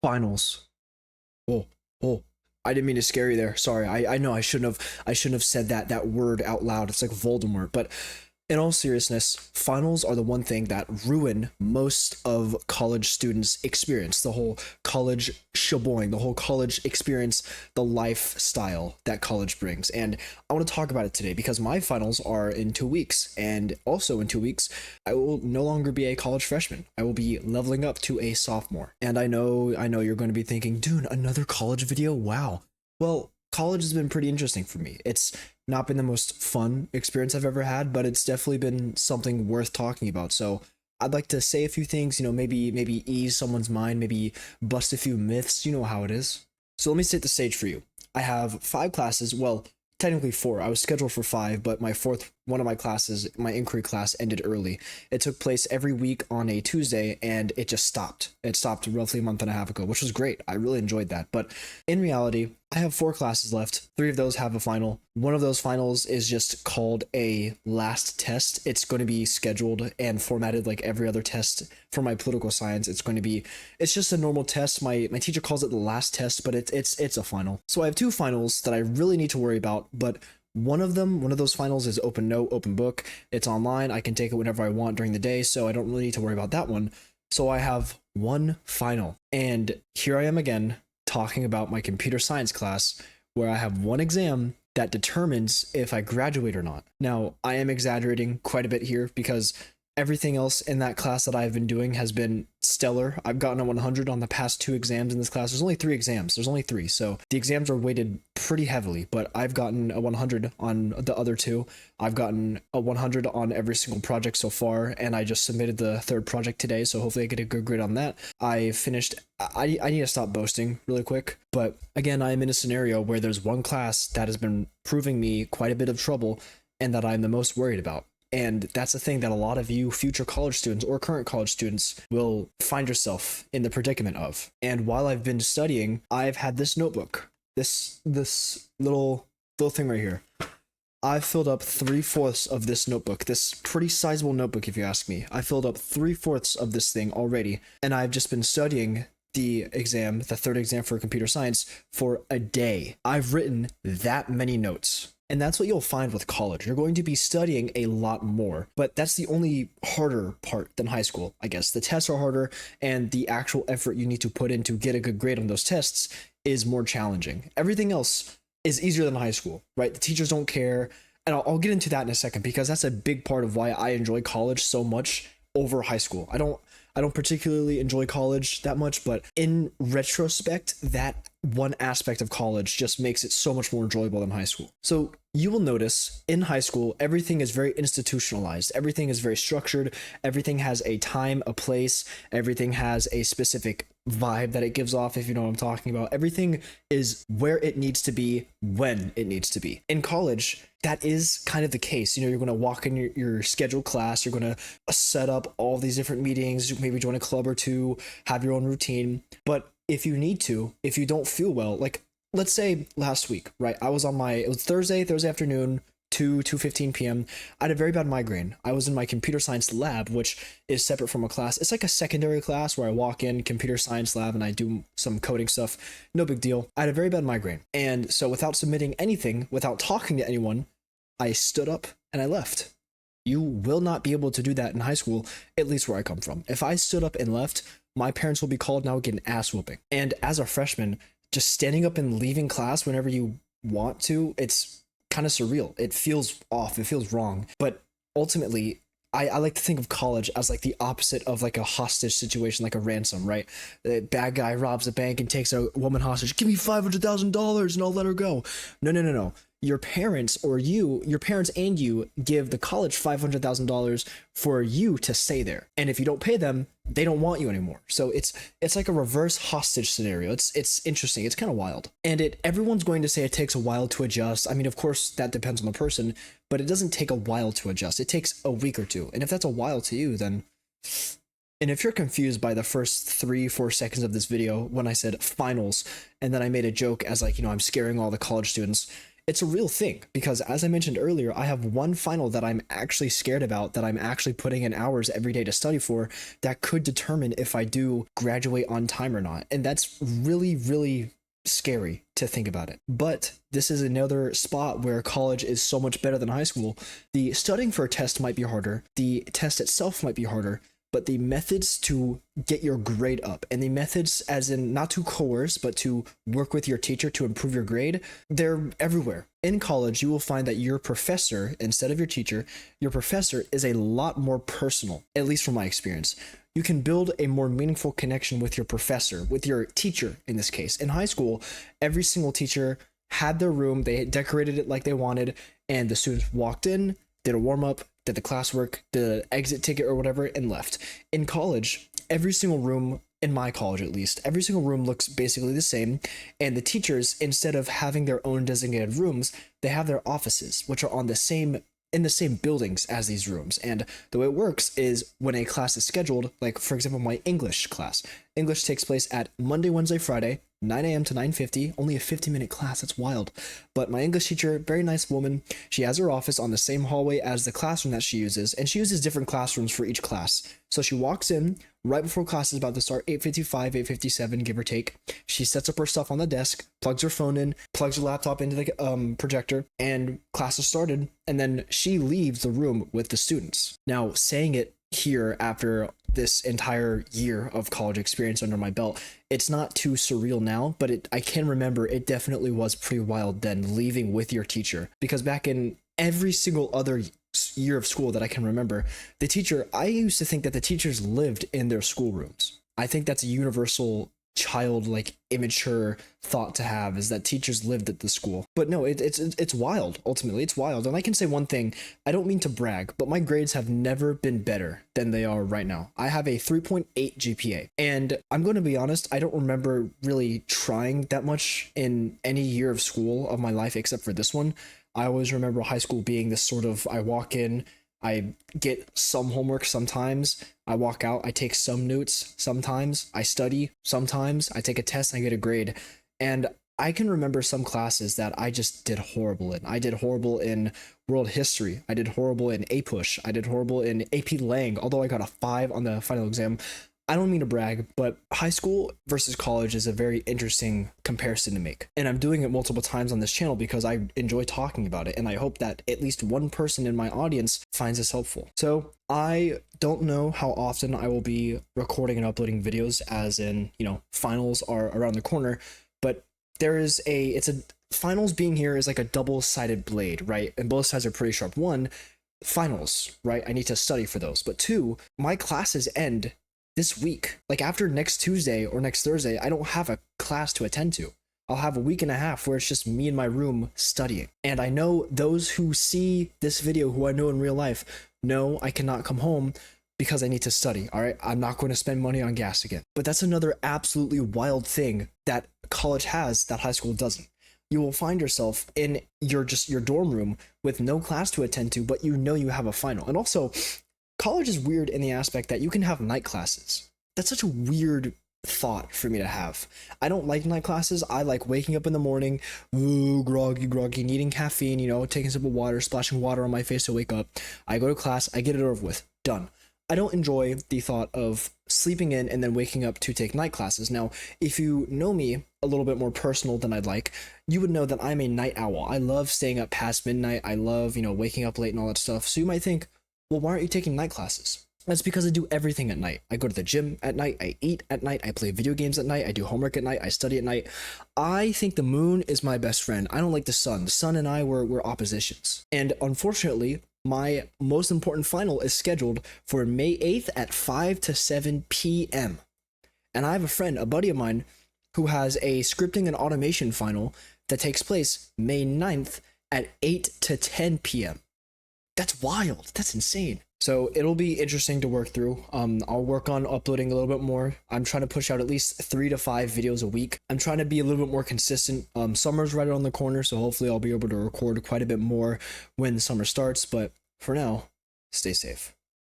Finals. Oh, oh. I didn't mean to scare you there. Sorry. I know I shouldn't have said that word out loud. It's like Voldemort. But in all seriousness, finals are the one thing that ruin most of college students' experience. The whole college sheboing, the whole college experience, the lifestyle that college brings. And I want to talk about it today because my finals are in 2 weeks. And also in 2 weeks, I will no longer be a college freshman. I will be leveling up to a sophomore. And I know you're going to be thinking, dude, another college video? Wow. Well, college has been pretty interesting for me. It's not been the most fun experience I've ever had, but it's definitely been something worth talking about. So I'd like to say a few things, maybe ease someone's mind, maybe bust a few myths. You know how it is. So let me set the stage for you. I have 5 classes. Well, technically 4. I was scheduled for 5, but my fourth one of my classes, my inquiry class, ended early. It took place every week on a Tuesday, and it just stopped. It stopped roughly a month and a half ago, which was great. I really enjoyed that. But in reality, I have 4 classes left. 3 of those have a final. One of those finals is just called a last test. It's going to be scheduled and formatted like every other test for my political science. It's just a normal test. My teacher calls it the last test, but it's a final. So I have 2 finals that I really need to worry about, but one of those finals is open note, open book. It's online. I can take it whenever I want during the day, so I don't really need to worry about that one. So I have 1 final. And here I am again talking about my computer science class where I have 1 exam that determines if I graduate or not. Now, I am exaggerating quite a bit here because everything else in that class that I've been doing has been stellar. I've gotten a 100 on the past 2 exams in this class. There's only 3 exams. There's only 3. So the exams are weighted pretty heavily, but I've gotten a 100 on the other 2. I've gotten a 100 on every single project so far, and I just submitted the 3rd project today, so hopefully I get a good grade on that. I finished. I need to stop boasting really quick, but again, I'm in a scenario where there's 1 class that has been proving me quite a bit of trouble and that I'm the most worried about. And that's the thing that a lot of you future college students or current college students will find yourself in the predicament of. And while I've been studying, I've had this notebook, this little thing right here. I've filled up 3/4 of this notebook, this pretty sizable notebook if you ask me. I filled up 3/4 of this thing already, and I've just been studying the 3rd exam for computer science for a day. I've written that many notes. And that's what you'll find with college. You're going to be studying a lot more, but that's the only harder part than high school, I guess. The tests are harder, and the actual effort you need to put in to get a good grade on those tests is more challenging. Everything else is easier than high school, right? The teachers don't care, and I'll get into that in a second because that's a big part of why I enjoy college so much over high school. I don't particularly enjoy college that much, but in retrospect, that one aspect of college just makes it so much more enjoyable than high school. So you will notice in high school, everything is very institutionalized. Everything is very structured. Everything has a time, a place. Everything has a specific vibe that it gives off, if you know what I'm talking about. Everything is where it needs to be, when it needs to be. In college, that is kind of the case. You're going to walk in your scheduled class. You're going to set up all these different meetings, maybe join a club or 2, have your own routine. But if you need to, if you don't feel well, like let's say last week, right? It was Thursday afternoon, 2:15 p.m. I had a very bad migraine. I was in my computer science lab, which is separate from a class. It's like a secondary class where I walk in, computer science lab, and I do some coding stuff. No big deal. I had a very bad migraine. And so without submitting anything, without talking to anyone, I stood up and I left. You will not be able to do that in high school, at least where I come from. If I stood up and left, my parents will be called and I would get an ass whooping. And as a freshman, just standing up and leaving class whenever you want to, it's kind of surreal. It feels off. It feels wrong. But ultimately, I like to think of college as like the opposite of like a hostage situation, like a ransom, right? The bad guy robs a bank and takes a woman hostage. Give me $500,000 and I'll let her go. No. Your parents and you give the college $500,000 for you to stay there. And if you don't pay them, they don't want you anymore. So it's like a reverse hostage scenario. It's interesting. It's kind of wild. And everyone's going to say it takes a while to adjust. I mean, of course, that depends on the person, but it doesn't take a while to adjust. It takes a week or 2. And if that's a while to you, then... And if you're confused by the first 3-4 seconds of this video when I said finals, and then I made a joke as like, I'm scaring all the college students, it's a real thing because, as I mentioned earlier, I have one final that I'm actually scared about, that I'm actually putting in hours every day to study for, that could determine if I do graduate on time or not. And that's really, really scary to think about it. But this is another spot where college is so much better than high school. The studying for a test might be harder, the test itself might be harder, but the methods to get your grade up, and the methods as in not to coerce, but to work with your teacher to improve your grade, they're everywhere. In college, you will find that your professor, instead of your teacher, your professor is a lot more personal, at least from my experience. You can build a more meaningful connection with your professor, with your teacher in this case. In high school, every single teacher had their room, they decorated it like they wanted, and the students walked in, did a warm up, did the classwork, the exit ticket or whatever, and left. In college, every single room, in my college at least, every single room looks basically the same, and the teachers, instead of having their own designated rooms, they have their offices, which are in the same buildings as these rooms. And the way it works is when a class is scheduled, like for example my English class. English takes place at Monday, Wednesday, Friday, 9 a.m. to 9:50, only a 50-minute class. That's wild. But my English teacher, very nice woman, she has her office on the same hallway as the classroom that she uses, and she uses different classrooms for each class. So she walks in right before class is about to start, 8:55, 8:57, give or take. She sets up her stuff on the desk, plugs her phone in, plugs her laptop into the projector, and class has started. And then she leaves the room with the students. Now, saying it here after this entire year of college experience under my belt, it's not too surreal now, but I can remember it definitely was pretty wild then, leaving with your teacher. Because back in every single other year of school that I can remember, I used to think that the teachers lived in their schoolrooms. I think that's a universal childlike immature thought to have, is that teachers lived at the school. But no, it's wild. Ultimately, it's wild. And I can say one thing, I don't mean to brag, but my grades have never been better than they are right now. I have a 3.8 GPA, and I'm going to be honest, I don't remember really trying that much in any year of school of my life except for this one. I always remember high school being this sort of, I walk in, I get some homework sometimes, I walk out, I take some notes sometimes, I study sometimes, I take a test, I get a grade. And I can remember some classes that I just did horrible in. I did horrible in world history, I did horrible in APUSH, I did horrible in AP Lang, although I got a 5 on the final exam. I don't mean to brag, but high school versus college is a very interesting comparison to make. And I'm doing it multiple times on this channel because I enjoy talking about it, and I hope that at least one person in my audience finds this helpful. So I don't know how often I will be recording and uploading videos, as in, finals are around the corner, but finals being here is like a double-sided blade, right? And both sides are pretty sharp. One, finals, right? I need to study for those. But two, my classes end this week. Like after next Tuesday or next Thursday, I don't have a class to attend to. I'll have a week and a half where it's just me in my room studying. And I know those who see this video, who I know in real life, know I cannot come home because I need to study. All right, I'm not going to spend money on gas again. But that's another absolutely wild thing that college has that high school doesn't. You will find yourself in your dorm room with no class to attend to, but you have a final. And also, college is weird in the aspect that you can have night classes. That's such a weird thought for me to have. I don't like night classes. I like waking up in the morning, groggy, needing caffeine, taking a sip of water, splashing water on my face to wake up. I go to class, I get it over with, done. I don't enjoy the thought of sleeping in and then waking up to take night classes. Now, if you know me a little bit more personal than I'd like, you would know that I'm a night owl. I love staying up past midnight. I love, waking up late and all that stuff. So you might think, well, why aren't you taking night classes? That's because I do everything at night. I go to the gym at night, I eat at night, I play video games at night, I do homework at night, I study at night. I think the moon is my best friend. I don't like the sun. The sun and I were oppositions. And unfortunately, my most important final is scheduled for May 8th at 5 to 7 p.m. And I have a friend, a buddy of mine, who has a scripting and automation final that takes place May 9th at 8 to 10 p.m. That's wild. That's insane. So it'll be interesting to work through. I'll work on uploading a little bit more. I'm trying to push out at least 3 to 5 videos a week. I'm trying to be a little bit more consistent. Summer's right around the corner, so hopefully I'll be able to record quite a bit more when summer starts. But for now, stay safe.